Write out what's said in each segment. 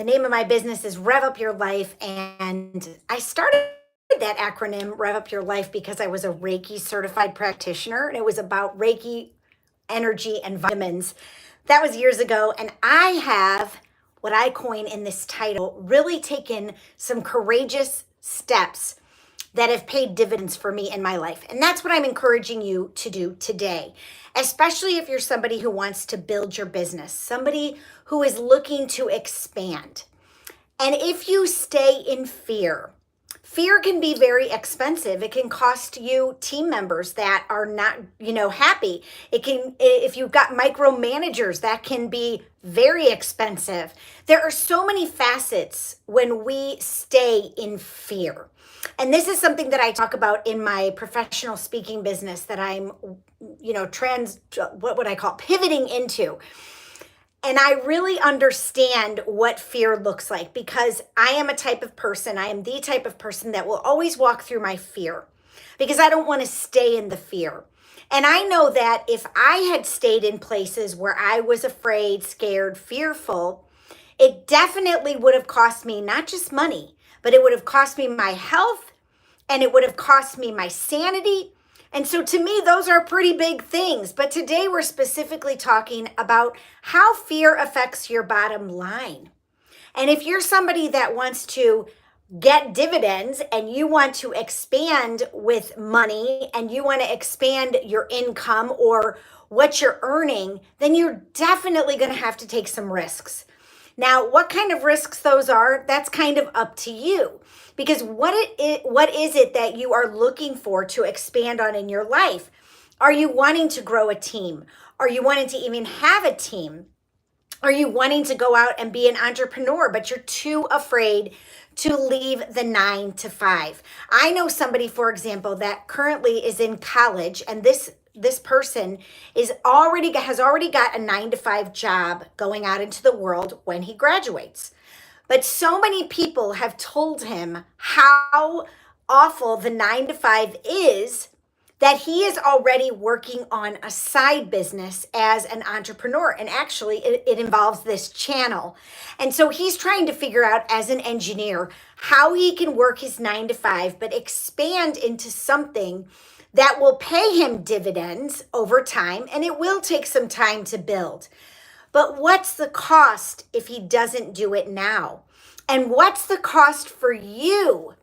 The name of my business is Rev Up Your Life. And I started that acronym, Rev Up Your Life, because I was a Reiki certified practitioner, and it was about Reiki, energy, and vitamins. That was years ago. And I have what I coin in this title really taken some courageous steps that have paid dividends for me in my life. And that's what I'm encouraging you to do today, especially if you're somebody who wants to build your business, somebody who is looking to expand. And if you stay in fear, fear can be very expensive. It can cost you team members that are not, happy. It can, if you've got micromanagers, that can be very expensive. There are so many facets when we stay in fear. And this is something that I talk about in my professional speaking business that I'm, what would I call pivoting into. And I really understand what fear looks like because I am a type of person, I am the type of person that will always walk through my fear because I don't want to stay in the fear. And I know that if I had stayed in places where I was afraid, scared, fearful, it definitely would have cost me not just money, but it would have cost me my health and it would have cost me my sanity. And so to me, those are pretty big things. But today we're specifically talking about how fear affects your bottom line. And if you're somebody that wants to get dividends and you want to expand with money and you want to expand your income or what you're earning, then you're definitely going to have to take some risks. Now, what kind of risks those are, that's kind of up to you. Because what is it that you are looking for to expand on in your life? Are you wanting to grow a team? Are you wanting to even have a team? Are you wanting to go out and be an entrepreneur, but you're too afraid to leave the 9 to 5? I know somebody, for example, that currently is in college, and this person has already got a 9 to 5 job going out into the world when he graduates. But so many people have told him how awful the 9 to 5 is that he is already working on a side business as an entrepreneur. And actually, it involves this channel. And so he's trying to figure out as an engineer how he can work his 9 to 5, but expand into something that will pay him dividends over time. And it will take some time to build. But what's the cost if he doesn't do it now? And what's the cost for you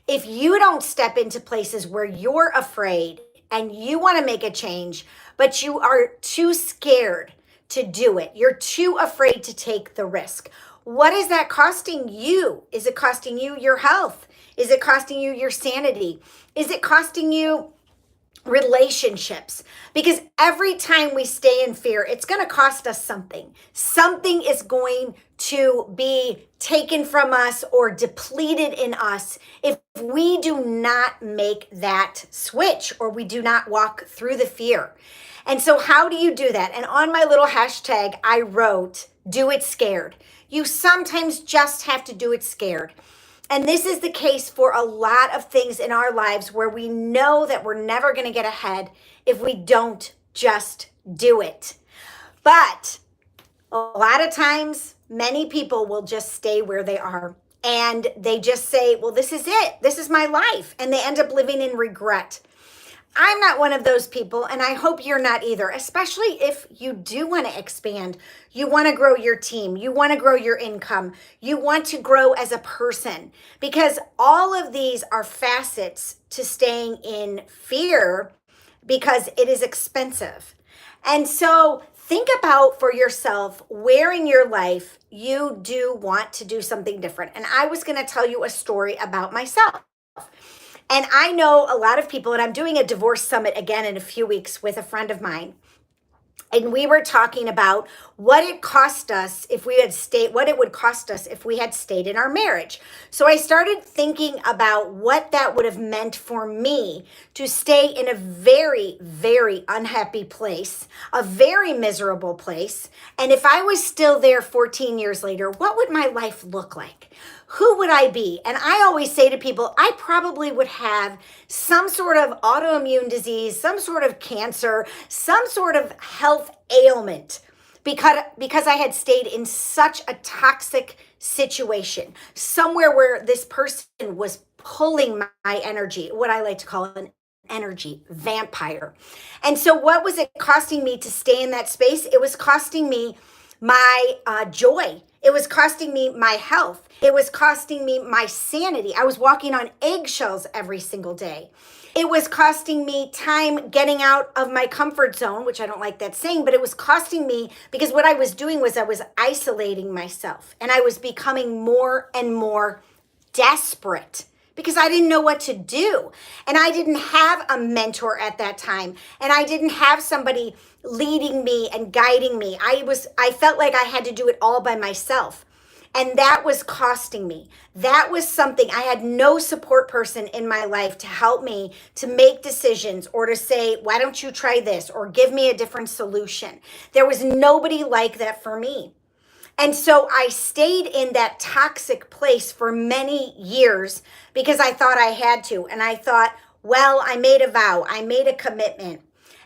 if you don't step into places where you're afraid and you want to make a change, but you are too scared to do it? You're too afraid to take the risk. What is that costing you? Is it costing you your health? Is it costing you your sanity? Is it costing you relationships? Because every time we stay in fear, it's going to cost us something. Something is going to be taken from us or depleted in us if we do not make that switch or we do not walk through the fear. And so how do you do that? And on my little hashtag, I wrote, do it scared. You sometimes just have to do it scared. And this is the case for a lot of things in our lives where we know that we're never going to get ahead if we don't just do it. But a lot of times, many people will just stay where they are and they just say, well, this is it. This is my life. And they end up living in regret. I'm not one of those people, and I hope you're not either, especially if you do want to expand. You want to grow your team. You want to grow your income. You want to grow as a person, because all of these are facets to staying in fear because it is expensive. And so think about for yourself where in your life you do want to do something different. And I was going to tell you a story about myself. And I know a lot of people, and I'm doing a divorce summit again in a few weeks with a friend of mine. And we were talking about what it cost us if we had stayed, what it would cost us if we had stayed in our marriage. So I started thinking about what that would have meant for me to stay in a very, very unhappy place, a very miserable place. And if I was still there 14 years later, what would my life look like? Who would I be? And I always say to people, I probably would have some sort of autoimmune disease, some sort of cancer, some sort of health ailment, because I had stayed in such a toxic situation, somewhere where this person was pulling my energy, what I like to call an energy vampire. And so, what was it costing me to stay in that space? It was costing me my joy. It was costing me my health. It was costing me my sanity. I was walking on eggshells every single day. It was costing me time getting out of my comfort zone, which I don't like that saying, but it was costing me because what I was doing was I was isolating myself and I was becoming more and more desperate because I didn't know what to do. And I didn't have a mentor at that time. And I didn't have somebody leading me and guiding me. I felt like I had to do it all by myself. And that was costing me. That was something. I had no support person in my life to help me to make decisions or to say, why don't you try this or give me a different solution. There was nobody like that for me. And so I stayed in that toxic place for many years because I thought I had to. And I thought, well, I made a vow, I made a commitment.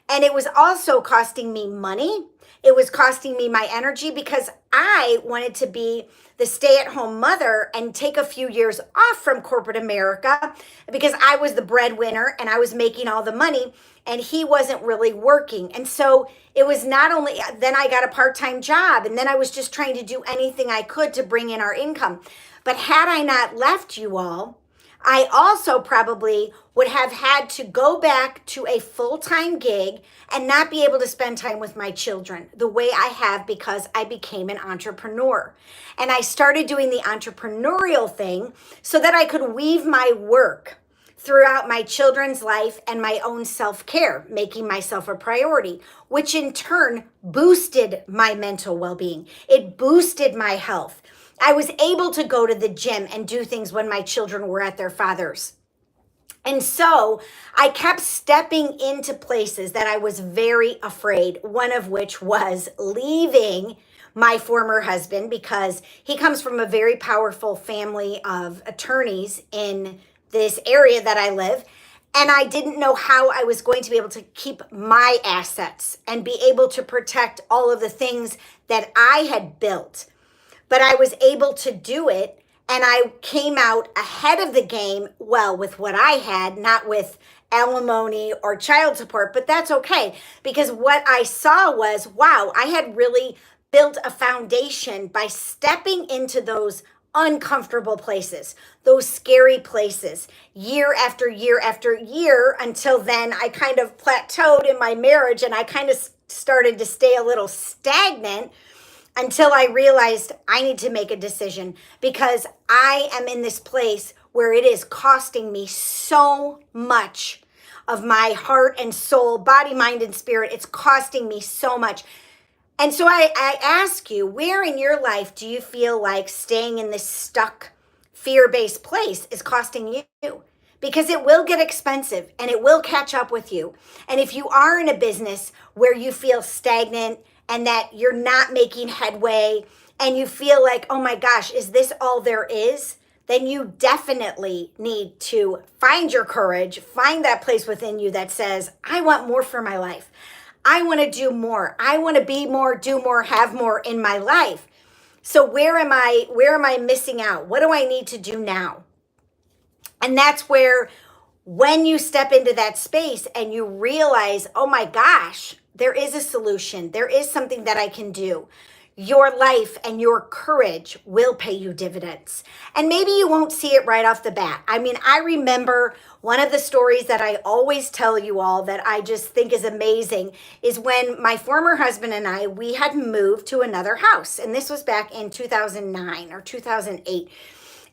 And it was also costing me money. It was costing me my energy because I wanted to be the stay-at-home mother and take a few years off from corporate America because I was the breadwinner and I was making all the money and he wasn't really working. And so it was not only, then I got a part-time job and then I was just trying to do anything I could to bring in our income. But had I not left you all, I also probably would have had to go back to a full-time gig and not be able to spend time with my children the way I have because I became an entrepreneur. And I started doing the entrepreneurial thing so that I could weave my work throughout my children's life and my own self-care, making myself a priority, which in turn boosted my mental well-being. It boosted my health. I was able to go to the gym and do things when my children were at their father's. And so I kept stepping into places that I was very afraid, one of which was leaving my former husband because he comes from a very powerful family of attorneys in this area that I live. And I didn't know how I was going to be able to keep my assets and be able to protect all of the things that I had built. But I was able to do it and I came out ahead of the game, well, with what I had, not with alimony or child support, but that's okay because what I saw was, wow, I had really built a foundation by stepping into those uncomfortable places, those scary places, year after year after year, until then I kind of plateaued in my marriage and I kind of started to stay a little stagnant until I realized I need to make a decision because I am in this place where it is costing me so much of my heart and soul, body, mind, and spirit. It's costing me so much. And so I ask you, where in your life do you feel like staying in this stuck, fear-based place is costing you? Because it will get expensive and it will catch up with you. And if you are in a business where you feel stagnant and that you're not making headway and you feel like, oh my gosh, is this all there is? Then you definitely need to find your courage, find that place within you that says, I want more for my life. I want to do more. I want to be more, do more, have more in my life. So where am I missing out? What do I need to do now? And that's where when you step into that space and you realize, oh my gosh, there is a solution. There is something that I can do. Your life and your courage will pay you dividends. And maybe you won't see it right off the bat. I mean, I remember one of the stories that I always tell you all that I just think is amazing is when my former husband and I, we had moved to another house. And this was back in 2009 or 2008.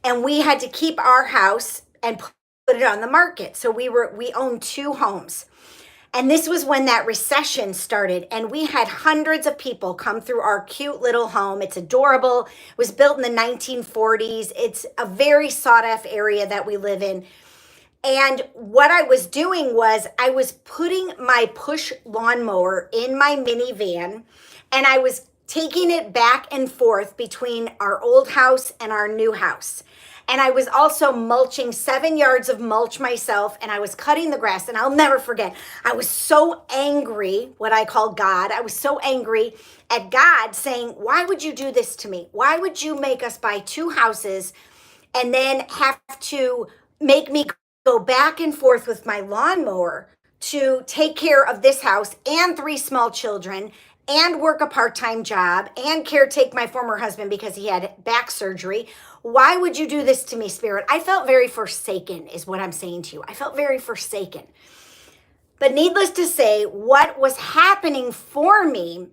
And we had to keep our house and put it on the market. So we owned two homes. And this was when that recession started and we had hundreds of people come through our cute little home. It's adorable. It was built in the 1940s. It's a very sought after area that we live in. And what I was doing was I was putting my push lawnmower in my minivan and I was taking it back and forth between our old house and our new house. And I was also mulching 7 yards of mulch myself, and I was cutting the grass. And I'll never forget, I was so angry, what I call God. I was so angry at God saying, why would you do this to me? Why would you make us buy 2 houses and then have to make me go back and forth with my lawnmower to take care of this house and 3 small children and work a part-time job and caretake my former husband because he had back surgery? Why would you do this to me, Spirit? I felt very forsaken, is what I'm saying to you. I felt very forsaken. But needless to say, what was happening for me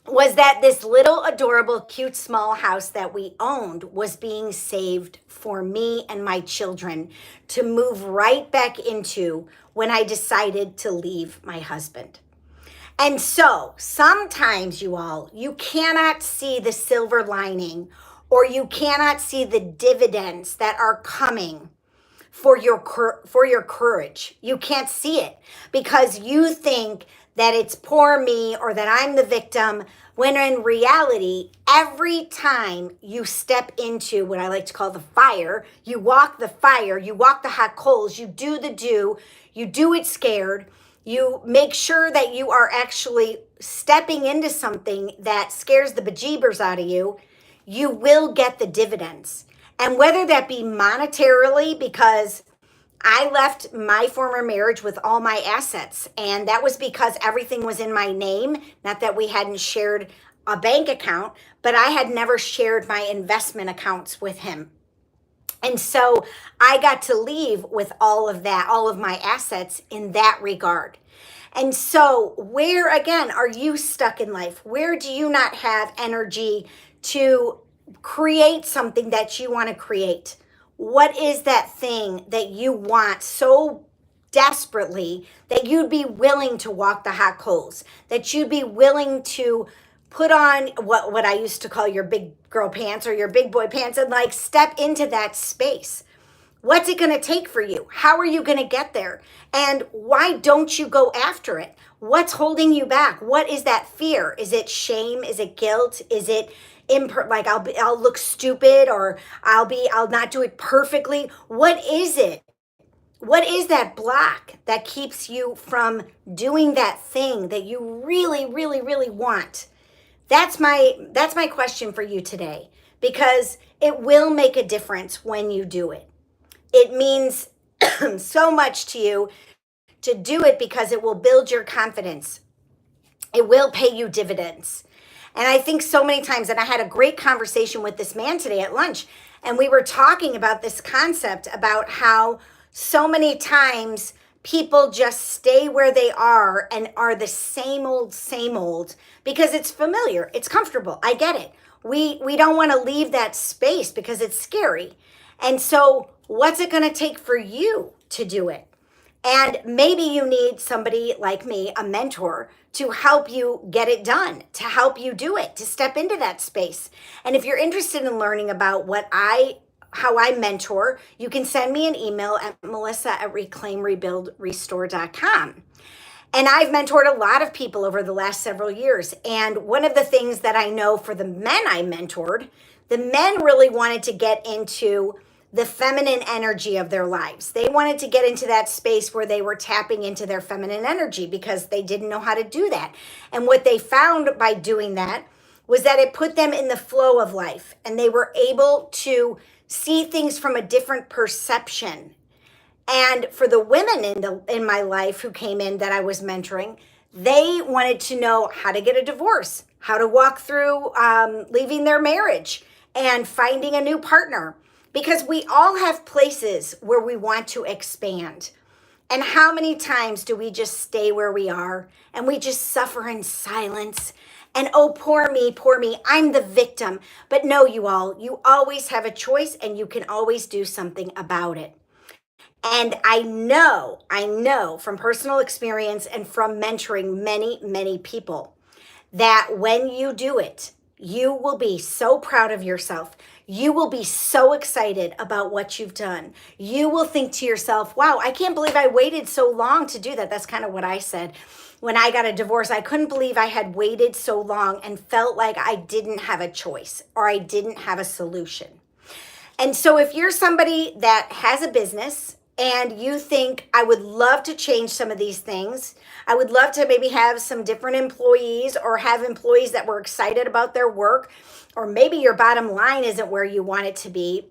was that this little adorable, cute, small house that we owned was being saved for me and my children to move right back into when I decided to leave my husband. And so sometimes, you all, you cannot see the silver lining, or you cannot see the dividends that are coming for your courage. You can't see it because you think that it's poor me or that I'm the victim, when in reality, every time you step into what I like to call the fire, you walk the hot coals, you do it scared, you make sure that you are actually stepping into something that scares the bejeebers out of you, you will get the dividends. And whether that be monetarily, because I left my former marriage with all my assets, and that was because everything was in my name. Not that we hadn't shared a bank account, but I had never shared my investment accounts with him. And so I got to leave with all of that, all of my assets in that regard. And so where, again, are you stuck in life? Where do you not have energy to create something that you want to create? What is that thing that you want so desperately that you'd be willing to walk the hot coals, that you'd be willing to put on what I used to call your big girl pants or your big boy pants and like step into that space? What's it going to take for you? How are you going to get there? And why don't you go after it? What's holding you back? What is that fear? Is it shame? Is it guilt? Is it like I'll look stupid, or I'll not do it perfectly? What is it? What is that block that keeps you from doing that thing that you really, really, really want? That's my question for you today, because it will make a difference when you do it. It means so much to you to do it because it will build your confidence. It will pay you dividends. And I think so many times, and I had a great conversation with this man today at lunch, and we were talking about this concept about how so many times people just stay where they are and are the same old, because it's familiar, it's comfortable. I get it. We don't want to leave that space because it's scary. And so what's it going to take for you to do it? And maybe you need somebody like me, a mentor, to help you get it done, to help you do it, to step into that space. And if you're interested in learning about how I mentor, you can send me an email at melissa@reclaimrebuildrestore.com. And I've mentored a lot of people over the last several years. And one of the things that I know for the men I mentored, the men really wanted to get into the feminine energy of their lives. They wanted to get into that space where they were tapping into their feminine energy because they didn't know how to do that. And what they found by doing that was that it put them in the flow of life, and they were able to see things from a different perception. And for the women in my life who came in that I was mentoring, they wanted to know how to get a divorce, how to walk through leaving their marriage and finding a new partner. Because we all have places where we want to expand. And how many times do we just stay where we are and we just suffer in silence? And oh, poor me, I'm the victim. But no, you always have a choice, and you can always do something about it. And I know from personal experience and from mentoring many, many people that when you do it, you will be so proud of yourself. You will be so excited about what you've done. You will think to yourself, wow, I can't believe I waited so long to do that. That's kind of what I said. When I got a divorce, I couldn't believe I had waited so long and felt like I didn't have a choice or I didn't have a solution. And so if you're somebody that has a business and you think, I would love to change some of these things, I would love to maybe have some different employees or have employees that were excited about their work, or maybe your bottom line isn't where you want it to be,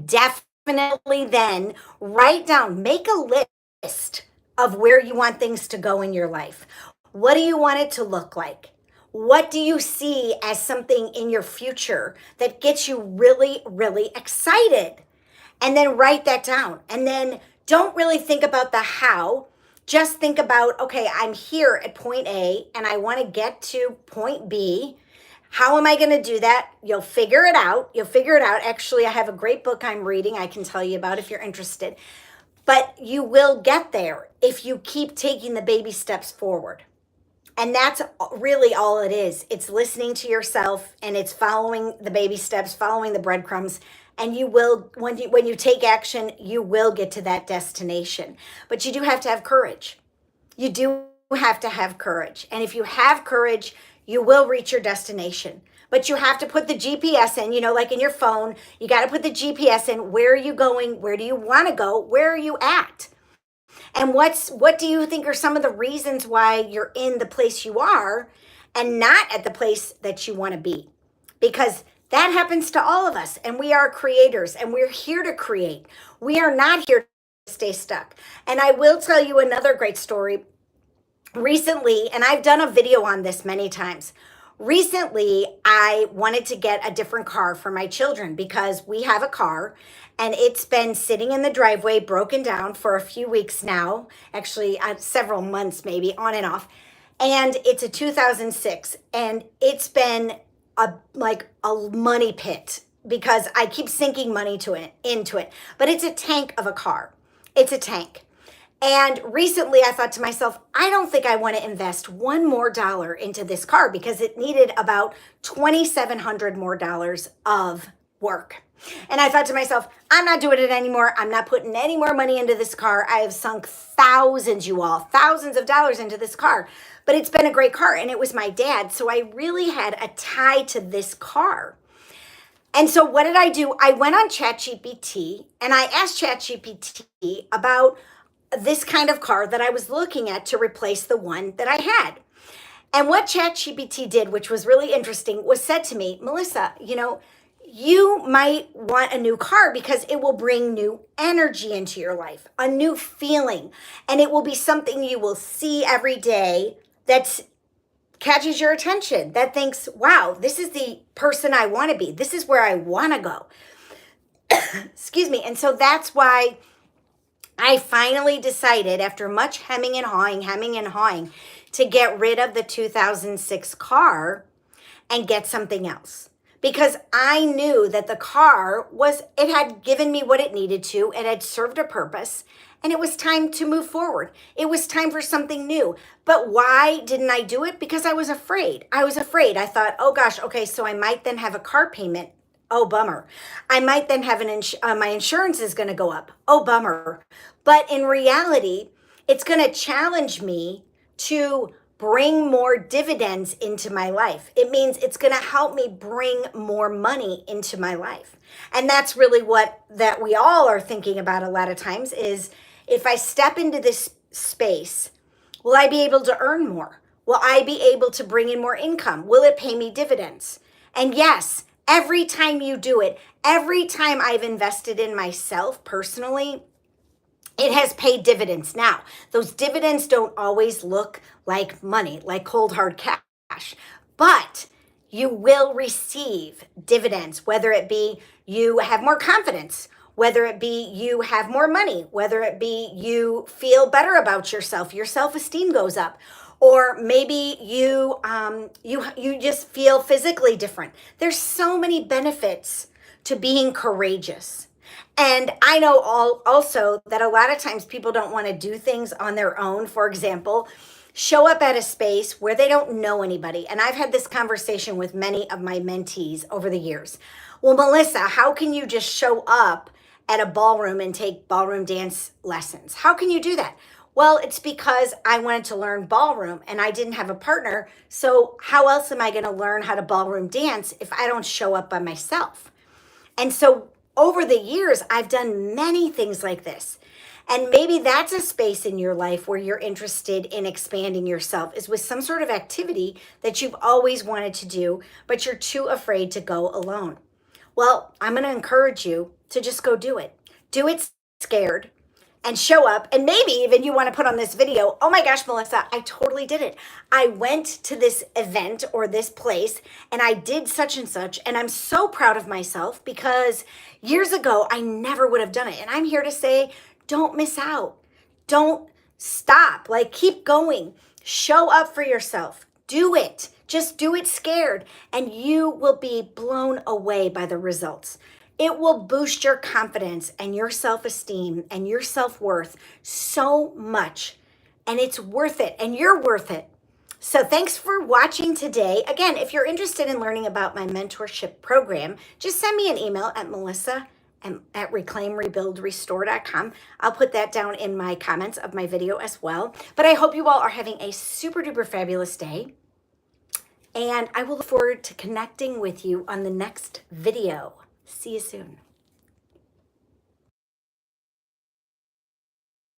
definitely then write down, make a list of where you want things to go in your life. What do you want it to look like? What do you see as something in your future that gets you really, really excited? And then write that down. And then don't really think about the how. Just think about, okay, I'm here at point A and I want to get to point B. How am I going to do that? You'll figure it out. You'll figure it out. Actually, I have a great book I'm reading I can tell you about if you're interested. But you will get there if you keep taking the baby steps forward. And that's really all it is. It's listening to yourself and it's following the baby steps, following the breadcrumbs. And you will, when you take action, you will get to that destination. But you do have to have courage. You do have to have courage. And if you have courage, you will reach your destination. But you have to put the GPS in, like in your phone, you got to put the GPS in. Where are you going? Where do you want to go? Where are you at? And what do you think are some of the reasons why you're in the place you are and not at the place that you want to be? Because that happens to all of us, and we are creators, and we're here to create. We are not here to stay stuck. And I will tell you another great story. Recently, and I've done a video on this many times. Recently, I wanted to get a different car for my children because we have a car and it's been sitting in the driveway, broken down for a few weeks now, actually several months maybe, on and off. And it's a 2006 and it's been a money pit because I keep sinking money into it. But it's a tank of a car. It's a tank. And recently I thought to myself, I don't think I want to invest one more dollar into this car because it needed about $2,700 more of work. And I thought to myself, I'm not doing it anymore. I'm not putting any more money into this car. I have sunk thousands of dollars into this car. But it's been a great car and it was my dad. So I really had a tie to this car. And so what did I do? I went on ChatGPT and I asked ChatGPT about this kind of car that I was looking at to replace the one that I had. And what ChatGPT did, which was really interesting, was said to me, Melissa, you might want a new car because it will bring new energy into your life, a new feeling, and it will be something you will see every day that catches your attention, that thinks, wow, this is the person I want to be. This is where I want to go. Excuse me. And so that's why I finally decided, after much hemming and hawing, to get rid of the 2006 car and get something else. Because I knew that the car it had given me what it needed to, it had served a purpose, and it was time to move forward. It was time for something new. But why didn't I do it? Because I was afraid. I thought, oh gosh, okay, so I might then have a car payment. Oh, bummer. I might then have my insurance is going to go up. Oh, bummer. But in reality, it's going to challenge me to bring more dividends into my life. It means it's going to help me bring more money into my life. And that's really that we all are thinking about a lot of times is, if I step into this space, will I be able to earn more? Will I be able to bring in more income? Will it pay me dividends? And yes, every time you do it, every time I've invested in myself personally, it has paid dividends. Now, those dividends don't always look like money, like cold hard cash, but you will receive dividends, whether it be you have more confidence, whether it be you have more money, whether it be you feel better about yourself, your self-esteem goes up, or maybe you just feel physically different. There's so many benefits to being courageous. And I know also that a lot of times people don't want to do things on their own. For example, show up at a space where they don't know anybody. And I've had this conversation with many of my mentees over the years. Well, Melissa, how can you just show up at a ballroom and take ballroom dance lessons? How can you do that? Well, it's because I wanted to learn ballroom and I didn't have a partner. So how else am I going to learn how to ballroom dance if I don't show up by myself? And so over the years, I've done many things like this. And maybe that's a space in your life where you're interested in expanding yourself, is with some sort of activity that you've always wanted to do, but you're too afraid to go alone. Well, I'm going to encourage you to just go do it. Do it scared and show up. And maybe even you want to put on this video, oh my gosh, Melissa, I totally did it. I went to this event or this place and I did such and such. And I'm so proud of myself because years ago, I never would have done it. And I'm here to say, don't miss out. Don't stop. Like, keep going. Show up for yourself. Do it. Just do it scared, and you will be blown away by the results. It will boost your confidence and your self-esteem and your self-worth so much, and it's worth it, and you're worth it. So thanks for watching today. Again, if you're interested in learning about my mentorship program, just send me an email at melissa@reclaimrebuildrestore.com. I'll put that down in my comments of my video as well. But I hope you all are having a super duper fabulous day. And I will look forward to connecting with you on the next video. See you soon.